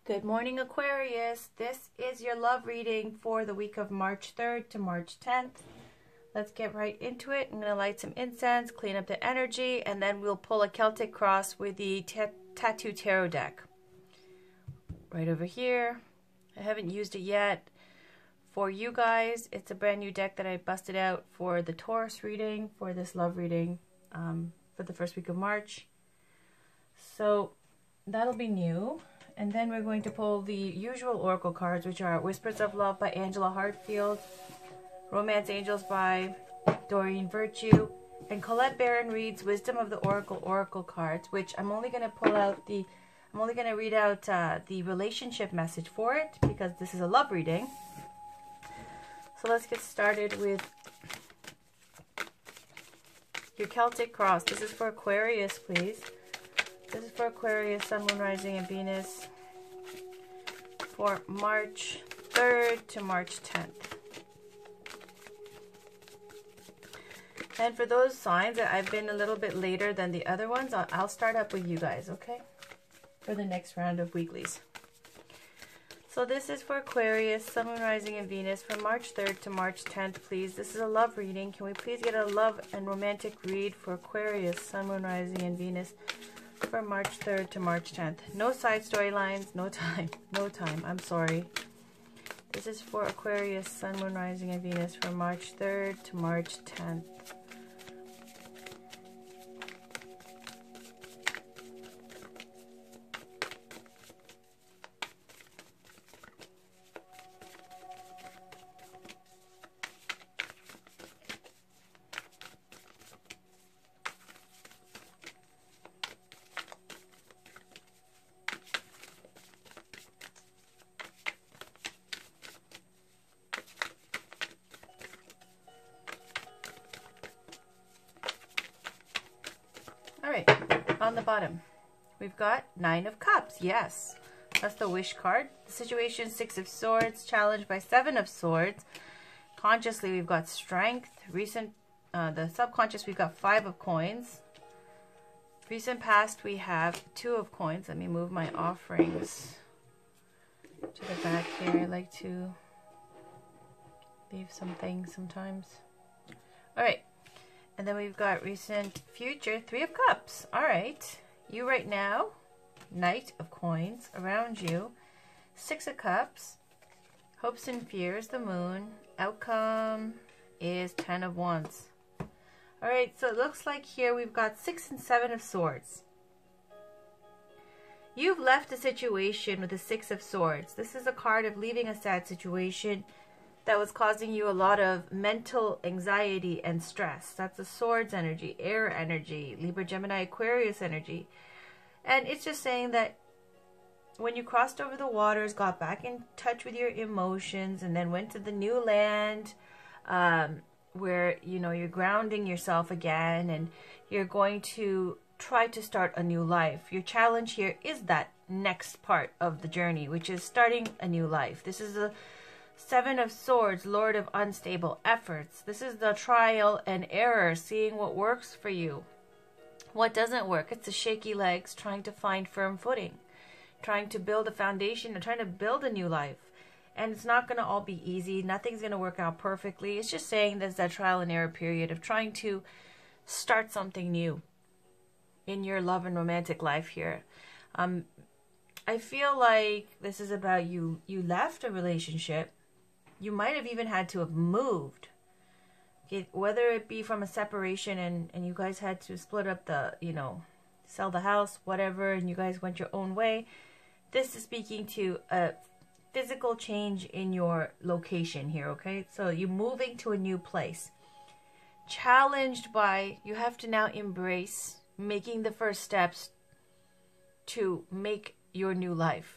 Good morning, Aquarius. This is your love reading for the week of March 3rd to March 10th. Let's get right into it. I'm going to light some incense, clean up the energy, and then we'll pull a Celtic cross with the Tattoo Tarot deck. Right over here. I haven't used it yet. For you guys, it's a brand new deck that I busted out for the Taurus reading, for this love reading for the first week of March. So that'll be new. And then we're going to pull the usual oracle cards, which are Whispers of Love by Angela Hartfield, Romance Angels by Doreen Virtue, and Colette Barron reads Wisdom of the Oracle cards, which I'm only going to read out the relationship message for it, because this is a love reading. So let's get started with your Celtic cross. This is for Aquarius, please. This is for Aquarius, Sun, Moon, Rising, and Venus for March 3rd to March 10th. And for those signs that I've been a little bit later than the other ones, I'll start up with you guys, okay? For the next round of weeklies. So this is for Aquarius, Sun, Moon, Rising, and Venus for March 3rd to March 10th, please. This is a love reading. Can we please get a love and romantic read for Aquarius, Sun, Moon, Rising, and Venus for March 3rd to March 10th. No side storylines, no time, I'm sorry. This is for Aquarius, Sun, Moon, Rising, and Venus for March 3rd to March 10th. Alright, on the bottom, we've got Nine of Cups. Yes, that's the wish card. The situation, Six of Swords, challenged by Seven of Swords. Consciously, we've got Strength. The subconscious, we've got Five of Coins. Recent past, we have Two of Coins. Let me move my offerings to the back here. I like to leave some things sometimes. Alright. And then we've got recent future, Three of Cups. All right. You right now, Knight of Coins around you. Six of Cups. Hopes and fears, the Moon. Outcome is Ten of Wands. All right. So it looks like here we've got Six and Seven of Swords. You've left a situation with the Six of Swords. This is a card of leaving a sad situation that was causing you a lot of mental anxiety and stress. That's the Swords energy, air energy, Libra, Gemini, Aquarius energy. And it's just saying that when you crossed over the waters, got back in touch with your emotions, and then went to the new land where, you know, you're grounding yourself again, and you're going to try to start a new life. Your challenge here is that next part of the journey, which is starting a new life. This is a Seven of Swords, Lord of unstable efforts. This is the trial and error, seeing what works for you, what doesn't work. It's the shaky legs, trying to find firm footing, trying to build a foundation, and trying to build a new life. And it's not going to all be easy. Nothing's going to work out perfectly. It's just saying there's that trial and error period of trying to start something new in your love and romantic life here. I feel like this is about you left a relationship. You might have even had to have moved, whether it be from a separation and you guys had to split up the, sell the house, whatever, and you guys went your own way. This is speaking to a physical change in your location here, okay? So you're moving to a new place. Challenged by, you have to now embrace making the first steps to make your new life.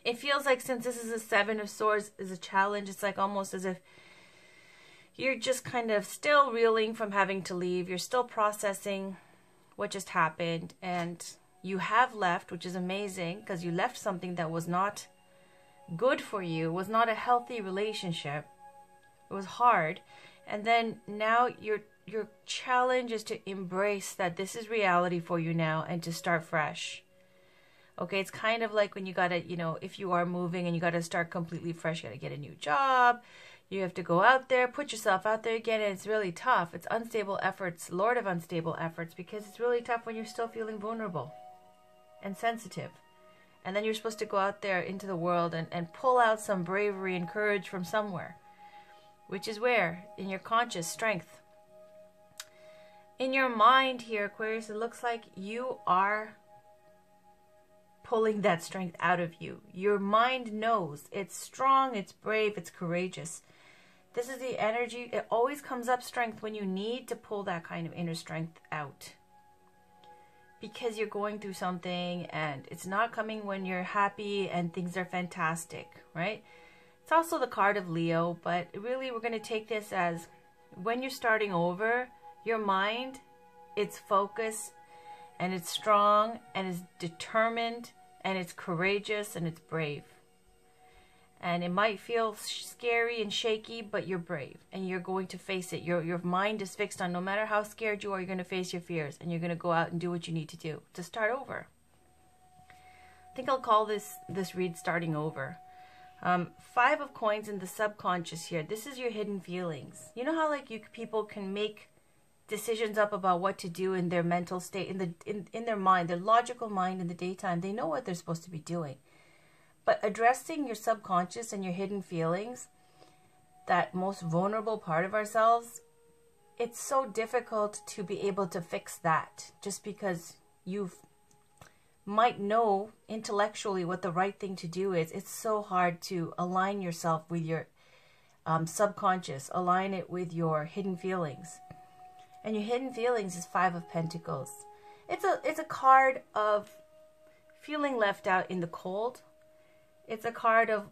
It feels like, since this is a Seven of Swords, is a challenge, it's like almost as if you're just kind of still reeling from having to leave. You're still processing what just happened, and you have left, which is amazing, because you left something that was not good for you, was not a healthy relationship. It was hard. And then now your challenge is to embrace that this is reality for you now and to start fresh. Okay, it's kind of like when you gotta, you know, if you are moving and you gotta start completely fresh, you gotta get a new job, you have to go out there, put yourself out there again, and it's really tough. It's unstable efforts, Lord of unstable efforts, because it's really tough when you're still feeling vulnerable and sensitive. And then you're supposed to go out there into the world and pull out some bravery and courage from somewhere, which is where? In your conscious strength. In your mind here, Aquarius, it looks like you are pulling that strength out of you. Your mind knows it's strong, it's brave, it's courageous. This is the energy. It always comes up strength when you need to pull that kind of inner strength out. Because you're going through something and it's not coming when you're happy and things are fantastic, right? It's also the card of Leo, but really we're going to take this as when you're starting over, your mind, it's focused and it's strong and it's determined and it's courageous and it's brave. And it might feel scary and shaky, but you're brave and you're going to face it. Your mind is fixed on no matter how scared you are, you're going to face your fears and you're going to go out and do what you need to do to start over. I think I'll call this read starting over. 5 of coins in the subconscious here. This is your hidden feelings. You know how like people can make decisions up about what to do in their mental state, in their mind, their logical mind in the daytime. They know what they're supposed to be doing. But addressing your subconscious and your hidden feelings, that most vulnerable part of ourselves, it's so difficult to be able to fix that just because you might know intellectually what the right thing to do is. It's so hard to align yourself with your subconscious, align it with your hidden feelings. And your hidden feelings is 5 of Pentacles. It's a card of feeling left out in the cold. It's a card of,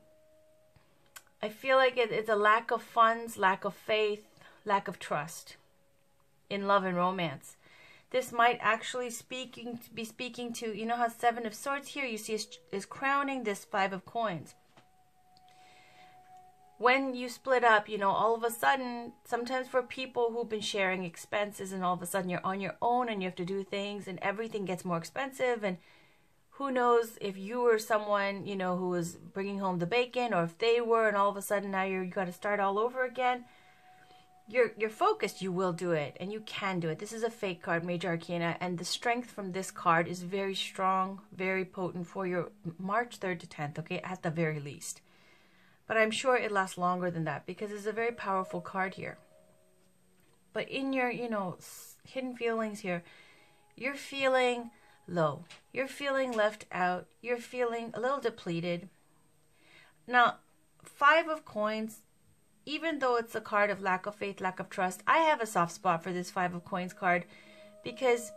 I feel like it's a lack of funds, lack of faith, lack of trust in love and romance. This might actually be speaking to, you know how 7 of Swords here you see is crowning this 5 of Coins. When you split up, you know, all of a sudden, sometimes for people who've been sharing expenses and all of a sudden you're on your own and you have to do things and everything gets more expensive, and who knows if you were someone, you know, who was bringing home the bacon, or if they were, and all of a sudden now you got to start all over again. You're focused, you will do it, and you can do it. This is a fake card, Major Arcana, and the strength from this card is very strong, very potent for your March 3rd to 10th, okay, at the very least. But I'm sure it lasts longer than that because it's a very powerful card here. But in your, you know, hidden feelings here, you're feeling low. You're feeling left out. You're feeling a little depleted. Now, 5 of Coins, even though it's a card of lack of faith, lack of trust, I have a soft spot for this 5 of Coins card because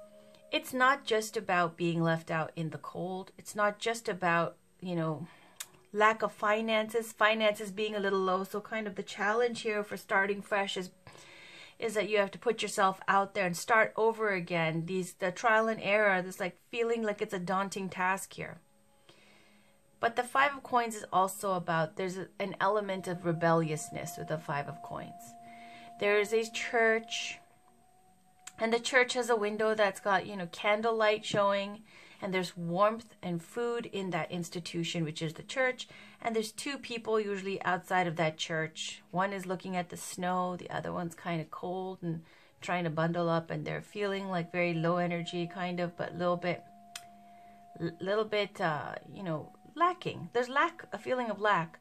it's not just about being left out in the cold. It's not just about, you know, lack of finances being a little low. So kind of the challenge here for starting fresh is that you have to put yourself out there and start over again. The trial and error, this like feeling like it's a daunting task here. But the 5 of Coins is also about, there's an element of rebelliousness with the 5 of Coins. There is a church, and the church has a window that's got, you know, candlelight showing, and there's warmth and food in that institution, which is the church. And there's 2 people usually outside of that church. One is looking at the snow. The other one's kind of cold and trying to bundle up. And they're feeling like very low energy, kind of, but a little bit, you know, lacking. There's a feeling of lack.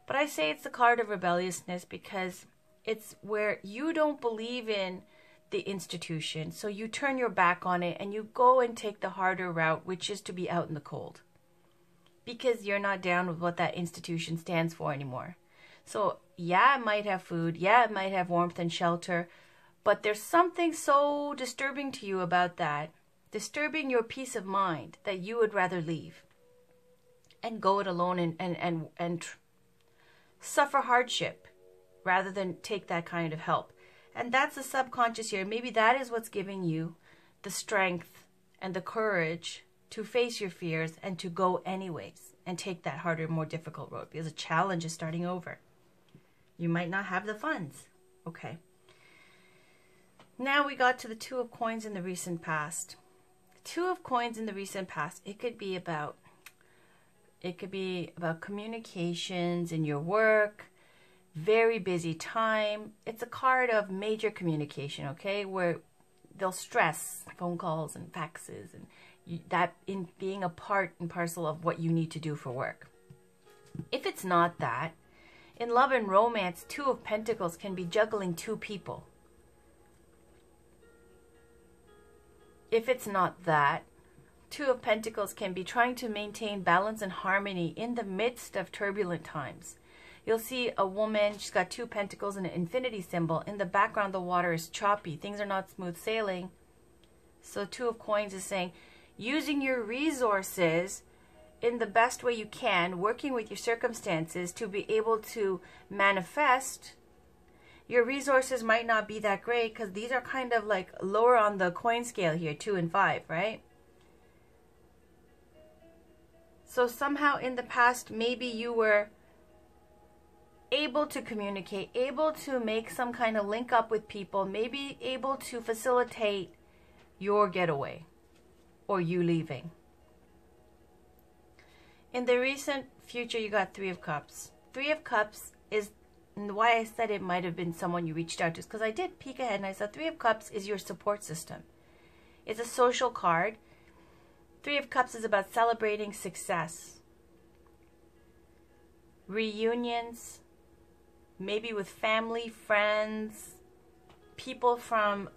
But I say it's the card of rebelliousness because it's where you don't believe in the institution, so you turn your back on it and you go and take the harder route, which is to be out in the cold because you're not down with what that institution stands for anymore. So yeah, it might have food, yeah, it might have warmth and shelter, but there's something so disturbing to you about that, disturbing your peace of mind, that you would rather leave and go it alone and suffer hardship rather than take that kind of help. And that's the subconscious here. Maybe that is what's giving you the strength and the courage to face your fears and to go anyways and take that harder, more difficult road, because a challenge is starting over. You might not have the funds. Okay. Now we got to the 2 of Coins in the recent past. 2 of Coins in the recent past. It could be about It could be about communications in your work, very busy time. It's a card of major communication, okay, where they'll stress phone calls and faxes and that in being a part and parcel of what you need to do for work. If it's not that, in love and romance, Two of Pentacles can be juggling two people. If it's not that, Two of Pentacles can be trying to maintain balance and harmony in the midst of turbulent times. You'll see a woman, she's got 2 pentacles and an infinity symbol. In the background, the water is choppy. Things are not smooth sailing. So Two of Coins is saying, using your resources in the best way you can, working with your circumstances to be able to manifest. Your resources might not be that great because these are kind of like lower on the coin scale here, 2 and 5, right? So somehow in the past, maybe you were able to communicate, able to make some kind of link up with people, maybe able to facilitate your getaway or you leaving. In the recent future, you got 3 of Cups. 3 of Cups is why I said it might have been someone you reached out to, because I did peek ahead and I saw 3 of Cups is your support system. It's a social card. 3 of Cups is about celebrating success, reunions, maybe with family, friends, people from,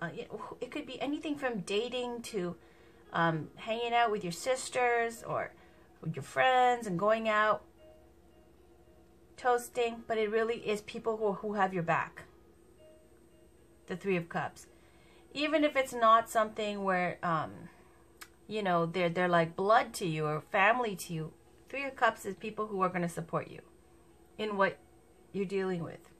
it could be anything from dating to hanging out with your sisters or with your friends and going out, toasting, but it really is people who have your back. The 3 of Cups. Even if it's not something where, you know, they're like blood to you or family to you. 3 of Cups is people who are going to support you in what you're dealing with,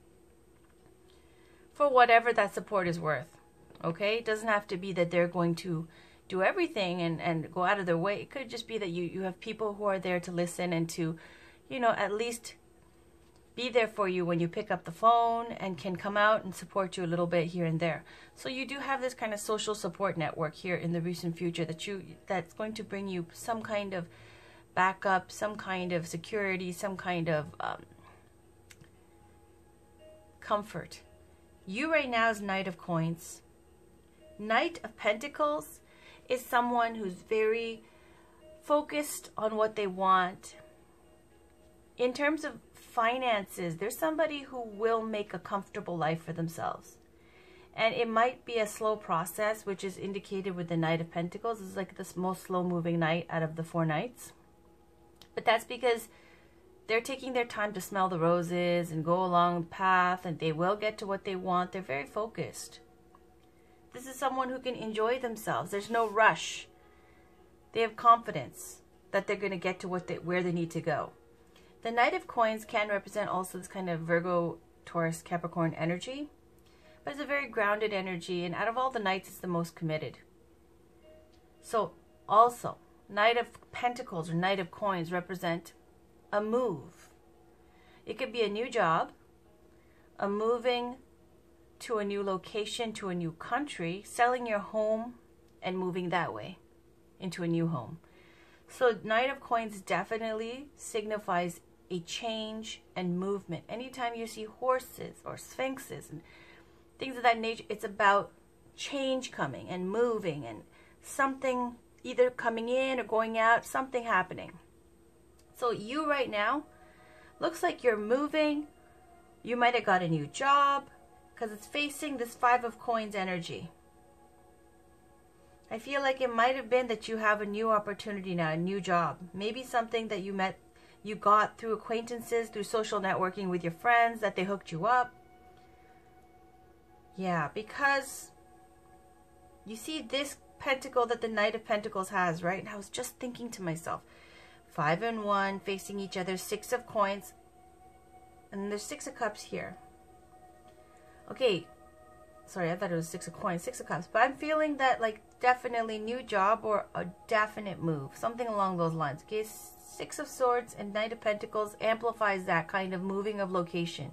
for whatever that support is worth. Okay, it doesn't have to be that they're going to do everything and go out of their way. It could just be that you have people who are there to listen and to, you know, at least be there for you when you pick up the phone and can come out and support you a little bit here and there. So you do have this kind of social support network here in the recent future that's going to bring you some kind of backup, some kind of security, some kind of comfort. You right now is Knight of Coins. Knight of Pentacles is someone who's very focused on what they want. In terms of finances, there's somebody who will make a comfortable life for themselves. And it might be a slow process, which is indicated with the Knight of Pentacles. It's like the most slow-moving knight out of the 4 knights. But that's because they're taking their time to smell the roses and go along the path, and they will get to what they want. They're very focused. This is someone who can enjoy themselves. There's no rush. They have confidence that they're going to get to where they need to go. The Knight of Coins can represent also this kind of Virgo, Taurus, Capricorn energy. But it's a very grounded energy, and out of all the knights, it's the most committed. So also, Knight of Pentacles or Knight of Coins represent a move. It could be a new job, a moving to a new location, to a new country, selling your home and moving that way into a new home. So Knight of Coins definitely signifies a change and movement. Anytime you see horses or sphinxes and things of that nature, it's about change coming and moving and something either coming in or going out, something happening. So you right now, looks like you're moving. You might have got a new job because it's facing this 5 of Coins energy. I feel like it might have been that you have a new opportunity now, a new job. Maybe something that you got through acquaintances, through social networking with your friends, that they hooked you up. Yeah, because you see this pentacle that the Knight of Pentacles has, right? And I was just thinking to myself, 5 and 1 facing each other, 6 of Coins, and there's 6 of Cups here. Okay, sorry, I thought it was 6 of Coins, 6 of Cups, but I'm feeling that like definitely new job or a definite move, something along those lines. Okay, 6 of Swords and Knight of Pentacles amplifies that kind of moving of location.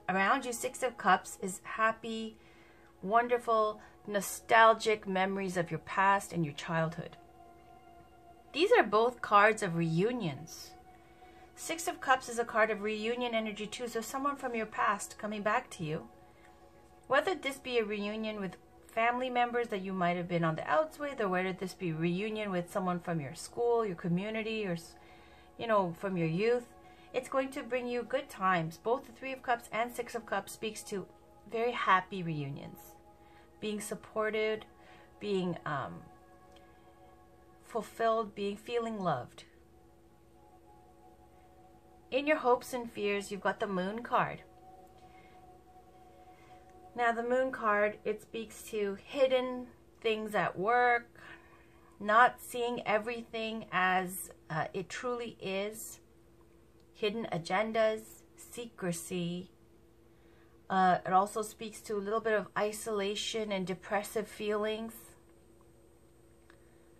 Around you, 6 of Cups is happy, wonderful, nostalgic memories of your past and your childhood. These are both cards of reunions. Six of Cups is a card of reunion energy too. So someone from your past coming back to you. Whether this be a reunion with family members that you might have been on the outs with, or whether this be a reunion with someone from your school, your community, or, you know, from your youth, it's going to bring you good times. Both the Three of Cups and Six of Cups speaks to very happy reunions. Being supported, being fulfilled, feeling loved. In your hopes and fears, you've got the Moon card. Now the Moon card, it speaks to hidden things at work, not seeing everything as it truly is, hidden agendas, secrecy. It also speaks to a little bit of isolation and depressive feelings.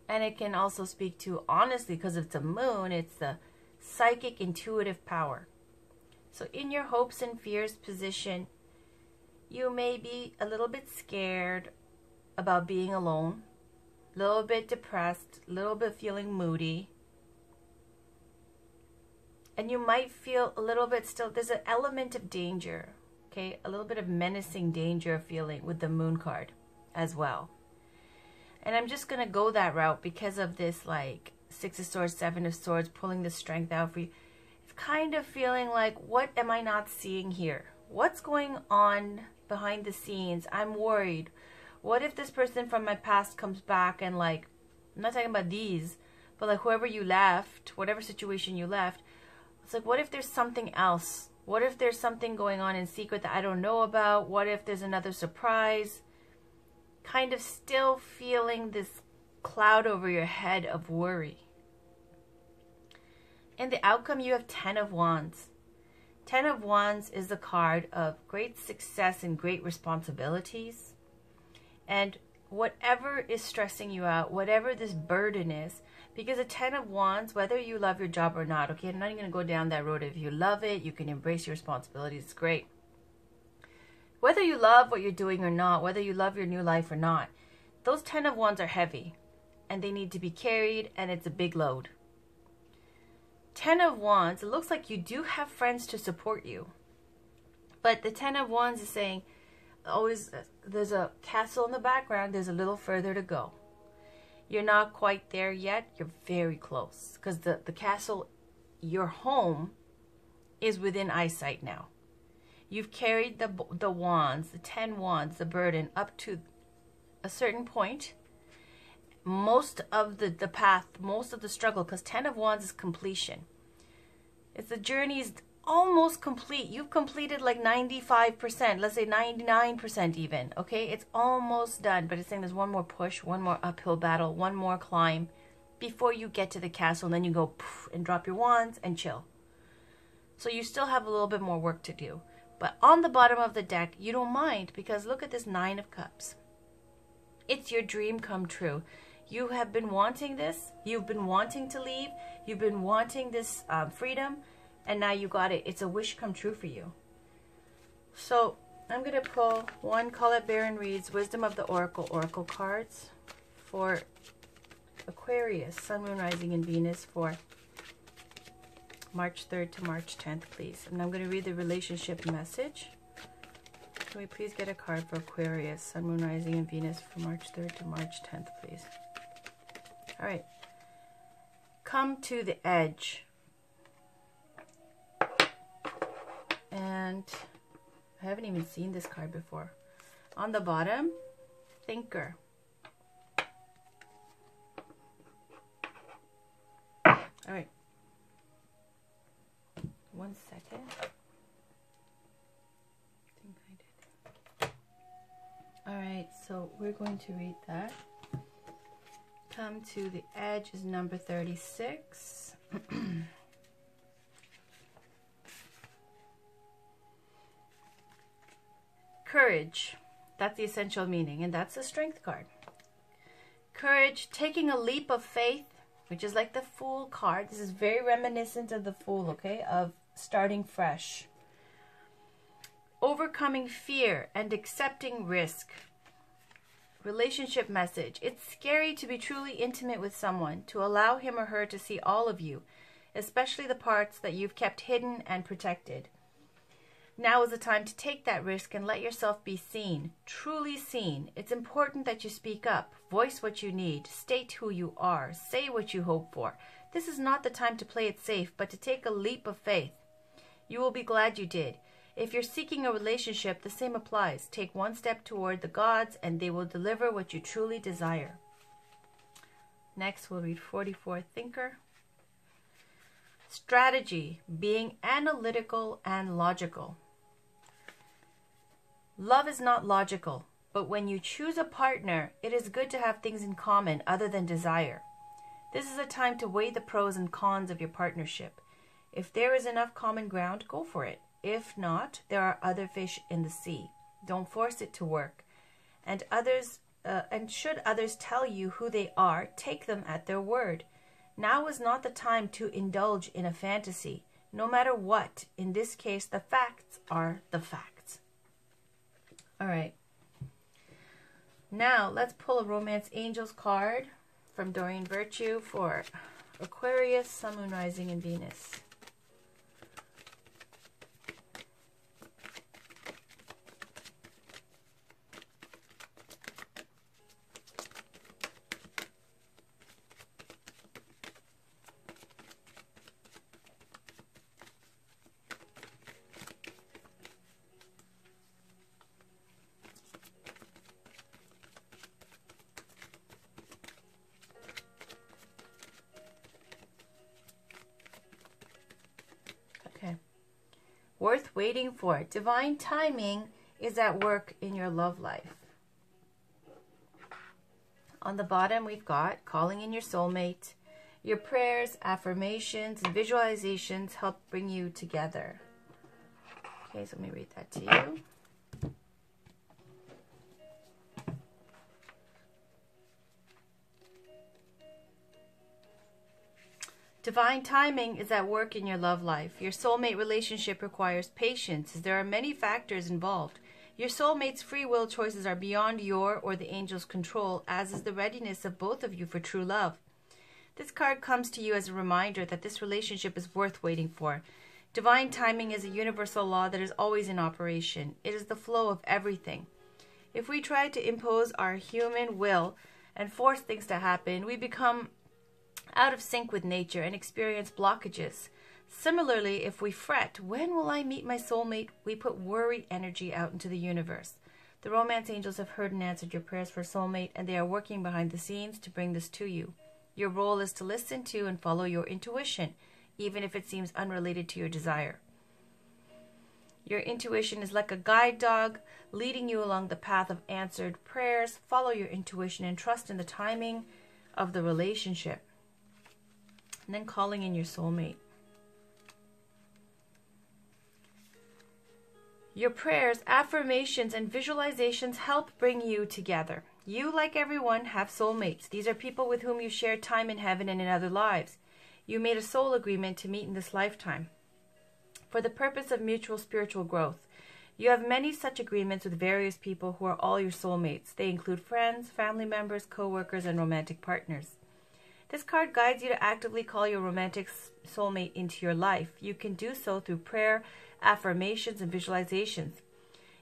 And it can also speak to, honestly, because it's a moon, it's the psychic intuitive power. So in your hopes and fears position, you may be a little bit scared about being alone, a little bit depressed, a little bit feeling moody. And you might feel a little bit still, there's an element of danger, okay? A little bit of menacing danger feeling with the Moon card as well. And I'm just going to go that route because of this, like, Six of Swords, Seven of Swords, pulling the strength out for you. It's kind of feeling like, what am I not seeing here? What's going on behind the scenes? I'm worried. What if this person from my past comes back and, like, I'm not talking about these, but like whoever you left, whatever situation you left, it's like, what if there's something else? What if there's something going on in secret that I don't know about? What if there's another surprise? Kind of still feeling this cloud over your head of worry. In the outcome, you have 10 of Wands. 10 of Wands is the card of great success and great responsibilities. And whatever is stressing you out, whatever this burden is, because a 10 of Wands, whether you love your job or not, okay, I'm not even going to go down that road. If you love it, you can embrace your responsibilities. It's great. Whether you love what you're doing or not, whether you love your new life or not, those 10 of Wands are heavy and they need to be carried, and it's a big load. 10 of Wands, it looks like you do have friends to support you. But the 10 of Wands is saying, always, there's a castle in the background, there's a little further to go. You're not quite there yet, you're very close. Because the castle, your home, is within eyesight now. You've carried the wands, the 10 wands, the burden, up to a certain point. Most of the path, most of the struggle, because 10 of Wands is completion. It's the journey's almost complete. You've completed like 95%, let's say 99% even, okay? It's almost done, but it's saying there's one more push, one more uphill battle, one more climb before you get to the castle, and then you go poof, and drop your wands and chill. So you still have a little bit more work to do. But on the bottom of the deck, you don't mind, because look at this 9 of Cups. It's your dream come true. You have been wanting this. You've been wanting to leave. You've been wanting this freedom. And now you got it. It's a wish come true for you. So I'm going to pull one Colette Baron Reid's Wisdom of the Oracle cards for Aquarius, Sun, Moon, Rising, and Venus for March 3rd to March 10th, please. And I'm going to read the relationship message. Can we please get a card for Aquarius, Sun, Moon, Rising, and Venus for March 3rd to March 10th, please? All right. Come to the edge. And I haven't even seen this card before. On the bottom, Thinker. All right. 1 second. All right, so we're going to read that. Come to the edge is number 36. Courage, that's the essential meaning, and that's the strength card. Courage, taking a leap of faith, which is like the Fool card. This is very reminiscent of the Fool, okay, of starting fresh. Overcoming fear and accepting risk. Relationship message. It's scary to be truly intimate with someone, to allow him or her to see all of you, especially the parts that you've kept hidden and protected. Now is the time to take that risk and let yourself be seen, truly seen. It's important that you speak up, voice what you need, state who you are, say what you hope for. This is not the time to play it safe, but to take a leap of faith. You will be glad you did. If you're seeking a relationship, the same applies. Take one step toward the gods, and they will deliver what you truly desire. Next, we'll read 44 Thinker. Strategy, being analytical and logical. Love is not logical, but when you choose a partner, it is good to have things in common other than desire. This is a time to weigh the pros and cons of your partnership. If there is enough common ground, go for it. If not, there are other fish in the sea. Don't force it to work. And should others tell you who they are, take them at their word. Now is not the time to indulge in a fantasy. No matter what, in this case, the facts are the facts. All right. Now, let's pull a Romance Angels card from Doreen Virtue for Aquarius, Sun, Moon, Rising, and Venus. Worth waiting for. Divine timing is at work in your love life. On the bottom, we've got calling in your soulmate. Your prayers, affirmations, and visualizations help bring you together. Okay, so let me read that to you. Divine timing is at work in your love life. Your soulmate relationship requires patience, as there are many factors involved. Your soulmate's free will choices are beyond your or the angel's control, as is the readiness of both of you for true love. This card comes to you as a reminder that this relationship is worth waiting for. Divine timing is a universal law that is always in operation. It is the flow of everything. If we try to impose our human will and force things to happen, we become out of sync with nature and experience blockages. Similarly, if we fret, when will I meet my soulmate, we put worry energy out into the universe. The Romance Angels have heard and answered your prayers for soulmate, and they are working behind the scenes to bring this to you. Your role is to listen to and follow your intuition, even if it seems unrelated to your desire. Your intuition is like a guide dog, leading you along the path of answered prayers. Follow your intuition and trust in the timing of the relationship. And then calling in your soulmate. Your prayers, affirmations, and visualizations help bring you together. You, like everyone, have soulmates. These are people with whom you share time in heaven and in other lives. You made a soul agreement to meet in this lifetime for the purpose of mutual spiritual growth. You have many such agreements with various people who are all your soulmates. They include friends, family members, co-workers, and romantic partners. This card guides you to actively call your romantic soulmate into your life. You can do so through prayer, affirmations, and visualizations.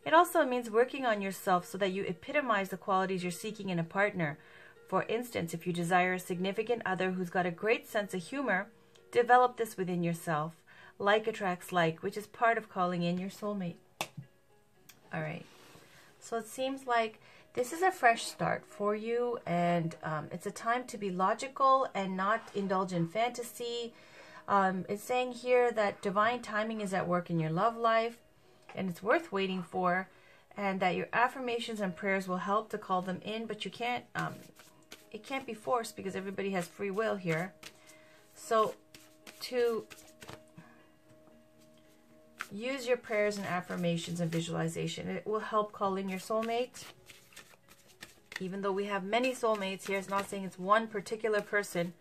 It also means working on yourself so that you epitomize the qualities you're seeking in a partner. For instance, if you desire a significant other who's got a great sense of humor, develop this within yourself. Like attracts like, which is part of calling in your soulmate. All right. So it seems like this is a fresh start for you, and it's a time to be logical and not indulge in fantasy. It's saying here that divine timing is at work in your love life, and it's worth waiting for, and that your affirmations and prayers will help to call them in, but you can't, it can't be forced because everybody has free will here. So to use your prayers and affirmations and visualization, it will help call in your soulmate. Even though we have many soulmates here, it's not saying it's one particular person.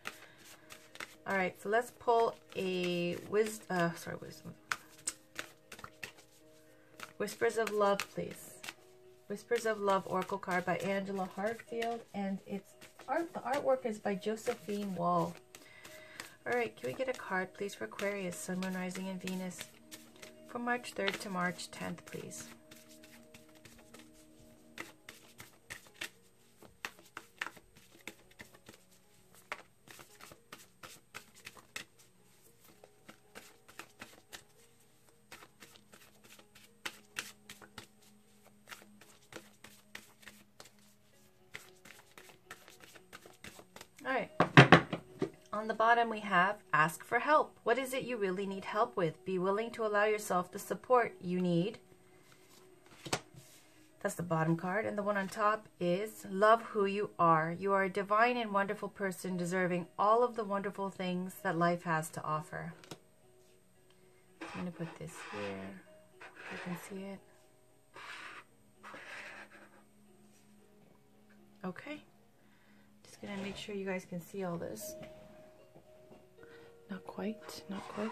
All right, so let's pull a Whispers of Love, please. Whispers of Love Oracle card by Angela Hartfield, and the artwork is by Josephine Wall. All right, can we get a card, please, for Aquarius, Sun, Moon, Rising, and Venus from March 3rd to March 10th, please? All right. On the bottom we have ask for help. What is it you really need help with? Be willing to allow yourself the support you need. That's the bottom card. And the one on top is love who you are. You are a divine and wonderful person deserving all of the wonderful things that life has to offer. I'm going to put this here. You can see it. Okay. Just going to make sure you guys can see all this. Not quite, not quite.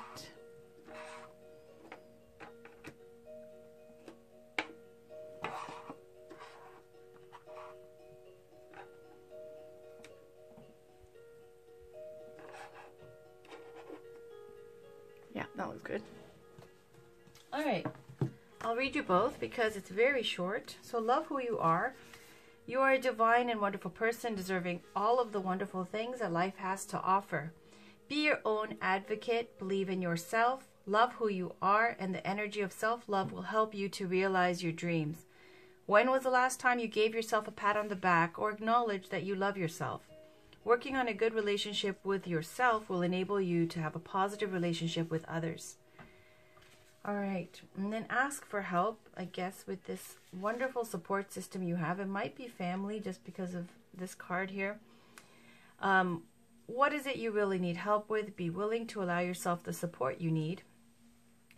Yeah, that looks good. All right, I'll read you both because it's very short. So love who you are. You are a divine and wonderful person deserving all of the wonderful things that life has to offer. Be your own advocate, believe in yourself, love who you are, and the energy of self-love will help you to realize your dreams. When was the last time you gave yourself a pat on the back or acknowledged that you love yourself? Working on a good relationship with yourself will enable you to have a positive relationship with others. All right, and then ask for help, I guess, with this wonderful support system you have. It might be family just because of this card here. What is it you really need help with? Be willing to allow yourself the support you need.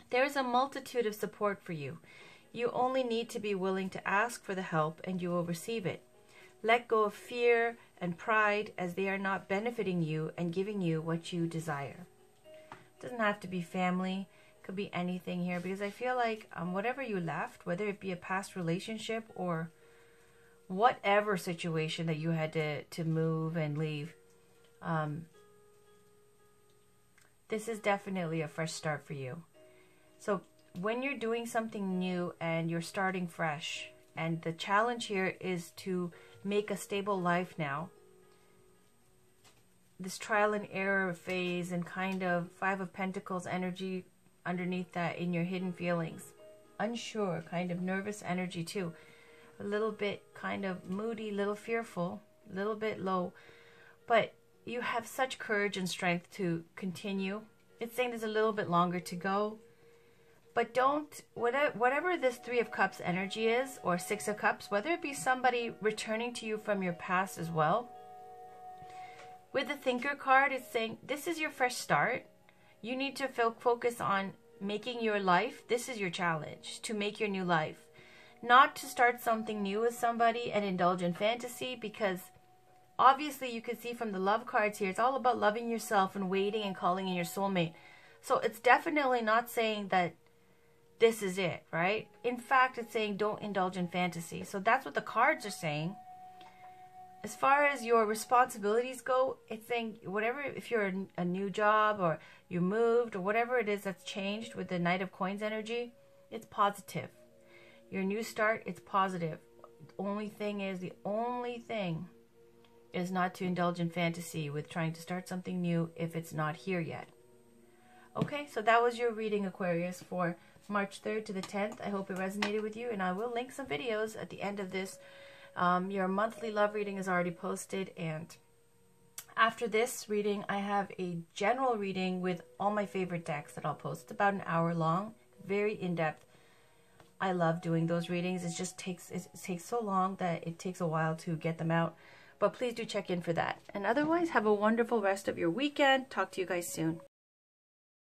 There is a multitude of support for you. You only need to be willing to ask for the help and you will receive it. Let go of fear and pride as they are not benefiting you and giving you what you desire. It doesn't have to be family. It could be anything here because I feel like whatever you left, whether it be a past relationship or whatever situation that you had to move and leave, this is definitely a fresh start for you. So when you're doing something new and you're starting fresh, and the challenge here is to make a stable life now, this trial and error phase and kind of Five of Pentacles energy underneath that in your hidden feelings, unsure, kind of nervous energy too, a little bit kind of moody, little fearful, a little bit low, but you have such courage and strength to continue. It's saying there's a little bit longer to go. But don't, whatever this Three of Cups energy is, or Six of Cups, whether it be somebody returning to you from your past as well. With the Thinker card, it's saying this is your fresh start. You need to focus on making your life. This is your challenge, to make your new life. Not to start something new with somebody and indulge in fantasy, because obviously, you can see from the love cards here, it's all about loving yourself and waiting and calling in your soulmate. So it's definitely not saying that this is it, right? In fact, it's saying don't indulge in fantasy. So that's what the cards are saying. As far as your responsibilities go, it's saying whatever, if you're a new job or you moved or whatever it is that's changed with the Knight of Coins energy, it's positive. Your new start, it's positive. The only thing is not to indulge in fantasy with trying to start something new if it's not here yet. Okay, so that was your reading, Aquarius, for March 3rd to the 10th. I hope it resonated with you, and I will link some videos at the end of this. Your monthly love reading is already posted, and after this reading, I have a general reading with all my favorite decks that I'll post. It's about an hour long, very in-depth. I love doing those readings. It takes so long that it takes a while to get them out. But please do check in for that. And otherwise, have a wonderful rest of your weekend. Talk to you guys soon.